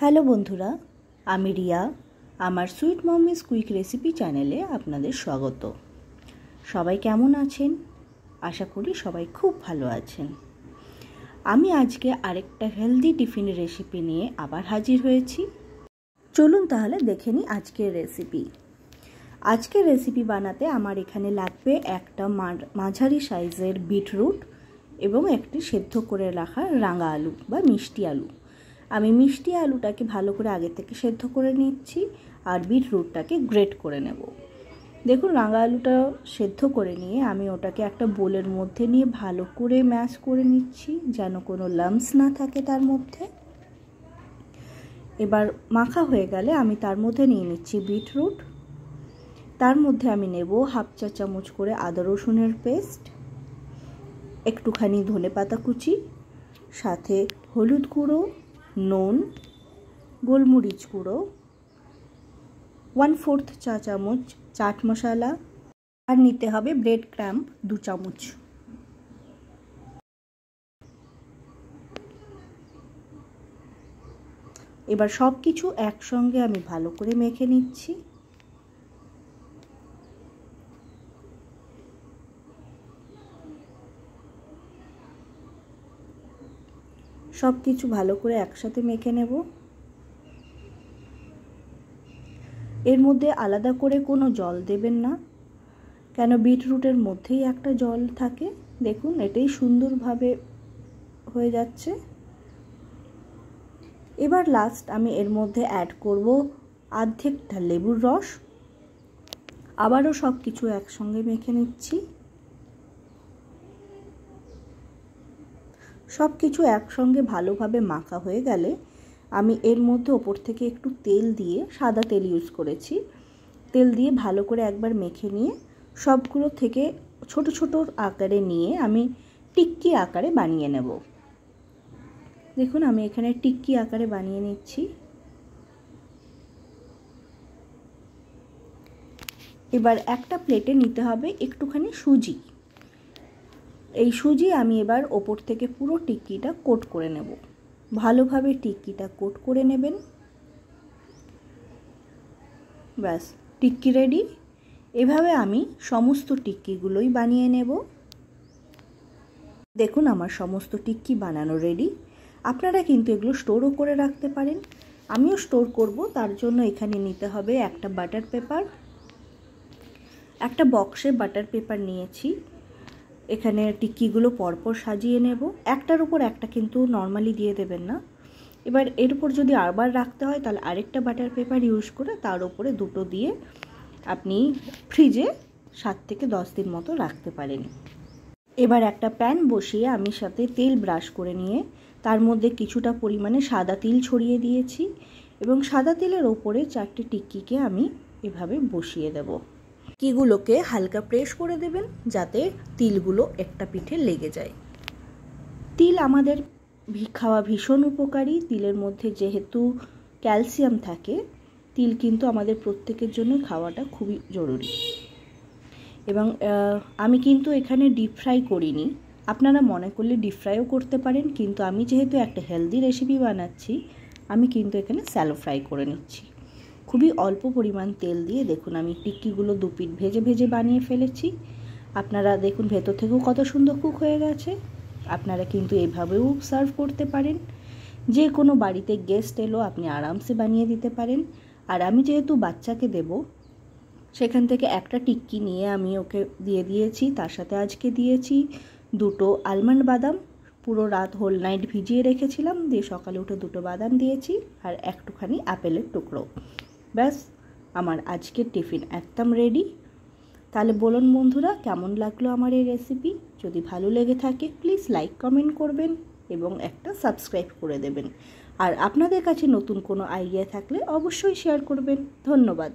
Hello বন্ধুরা, আমি রিয়া। আমার সুইট মমিস কুইক রেসিপি চ্যানেলে আপনাদের স্বাগত। সবাই কেমন আছেন? আশা করি সবাই খুব ভালো আছেন। আমি আজকে আরেকটা হেলদি টিফিন রেসিপি নিয়ে আবার হাজির হয়েছি। চলুন তাহলে দেখে নিই আজকের রেসিপি। আজকের রেসিপি বানাতে আমার এখানে লাগবে একটা মাঝারি সাইজের বিটরুট এবং একটি সেদ্ধ করে রাখা রাঙা আলু বা মিষ্টি আলু। আমি মিষ্টি আলুটাকে ভালো করে আগে থেকে সেদ্ধ করে নিচ্ছি আর বিটরুটটাকে গ্রেট করে নেব। দেখুন, রাঙা আলুটা সেদ্ধ করে নিয়ে আমি ওটাকে একটা বোলের মধ্যে নিয়ে ভালো করে ম্যাশ করে নিচ্ছি যেন কোনো লাম্পস না থাকে তার মধ্যে। এবার মাখা হয়ে গেলে আমি তার মধ্যে নিয়ে নিচ্ছি বিটরুট। তার মধ্যে আমি নেব হাফ চা চামচ করে আদা রসুনের পেস্ট, একটুখানি ধনেপাতা কুচি, সাথে হলুদ গুঁড়ো, নুন, গোলমরিচ গুঁড়ো, 1/4 চা চামচ চাট মশলা, আর নিতে হবে ব্রেড ক্রাম্ব 2 চামচ। এবার সব কিছু একসঙ্গে আমি ভালো করে মেখে নিচ্ছি। সব কিছু ভালো করে একসাথে মেখে নেব। এর মধ্যে আলাদা করে কোনো জল দেবেন না, কেন বিটরুটের মধ্যেই একটা জল থাকে। দেখুন, এটাই সুন্দরভাবে হয়ে যাচ্ছে। এবার লাস্ট আমি এর মধ্যে অ্যাড করব অর্ধেকটা লেবুর রস। আবারও সব কিছু একসঙ্গে মেখে নিচ্ছি। সব কিছু একসঙ্গে ভালোভাবে মাখা হয়ে গেলে আমি এর মধ্যে ওপর থেকে একটু তেল দিয়ে, সাদা তেল ইউজ করেছি, তেল দিয়ে ভালো করে একবার মেখে নিয়ে সবগুলো থেকে ছোট ছোট আকারে নিয়ে আমি টিক্কি আকারে বানিয়ে নেব। দেখুন, আমি এখানে টিক্কি আকারে বানিয়ে নিচ্ছি। এবার একটা প্লেটে নিতে হবে একটুখানি সুজি। এই সুজি আমি এবার ওপর থেকে পুরো টিক্কিটা কোট করে নেব। ভালোভাবে টিক্কিটা কোট করে নেবেন। ব্যাস, টিক্কি রেডি। এভাবে আমি সমস্ত টিক্কিগুলোই বানিয়ে নেব। দেখুন, আমার সমস্ত টিক্কি বানানো রেডি। আপনারা কিন্তু এগুলো স্টোরও করে রাখতে পারেন। আমিও স্টোর করব, তার জন্য এখানে নিতে হবে একটা বাটার পেপার। একটা বক্সে বাটার পেপার নিয়েছি। এখানে টিক্কিগুলো পরপর সাজিয়ে নেব। একটার উপর একটা কিন্তু নর্মালি দিয়ে দেবেন না। এবার এর উপর যদি আবার রাখতে হয় তাহলে আরেকটা বাটার পেপার ইউজ করে তার উপরে দুটো দিয়ে আপনি ফ্রিজে 7 থেকে 10 দিন মতো রাখতে পারেন। এবার একটা প্যান বসিয়ে আমি সাথে তেল ব্রাশ করে নিয়ে তার মধ্যে কিছুটা পরিমাণে সাদা তিল ছড়িয়ে দিয়েছি এবং সাদা তিলের ওপরে 4টে টিক্কিকে আমি এভাবে বসিয়ে দেব। টিক্কিগুলোকে হালকা প্রেস করে দেবেন যাতে তিলগুলো একটা পিঠে লেগে যায়। তিল আমাদের খাওয়া ভীষণ উপকারী। তিলের মধ্যে যেহেতু ক্যালসিয়াম থাকে, তিল কিন্তু আমাদের প্রত্যেকের জন্য খাওয়াটা খুবই জরুরি। এবং আমি কিন্তু এখানে ডিপ ফ্রাই করিনি। আপনারা মনে করলে ডিপ ফ্রাইও করতে পারেন, কিন্তু আমি যেহেতু একটা হেলদি রেসিপি বানাচ্ছি আমি কিন্তু এখানে স্যালো ফ্রাই করে নিচ্ছি। খুবই অল্প পরিমাণ তেল দিয়ে দেখুন আমি টিক্কিগুলো 2 পিঠ ভেজে ভেজে বানিয়ে ফেলেছি। আপনারা দেখুন ভেতর থেকেও কত সুন্দর কুক হয়ে গেছে। আপনারা কিন্তু এভাবেও সার্ভ করতে পারেন। যে কোনো বাড়িতে গেস্ট এলো আপনি আরামসে বানিয়ে দিতে পারেন। আর আমি যেহেতু বাচ্চাকে দেব, সেখান থেকে একটা টিক্কি নিয়ে আমি ওকে দিয়ে দিয়েছি। তার সাথে আজকে দিয়েছি 2টো আলমন্ড বাদাম। পুরো রাত হোল নাইট ভিজিয়ে রেখেছিলাম, দিয়ে সকালে উঠে 2টো বাদাম দিয়েছি আর একটুখানি আপেলের টুকরো। ব্যাস, আমার আজকের টিফিন একদম রেডি। তাহলে বলুন বন্ধুরা, কেমন লাগলো আমার এই রেসিপি? যদি ভালো লেগে থাকে প্লিজ লাইক কমেন্ট করবেন এবং একটা সাবস্ক্রাইব করে দেবেন। আর আপনাদের কাছে নতুন কোনো আইডিয়া থাকলে অবশ্যই শেয়ার করবেন। ধন্যবাদ।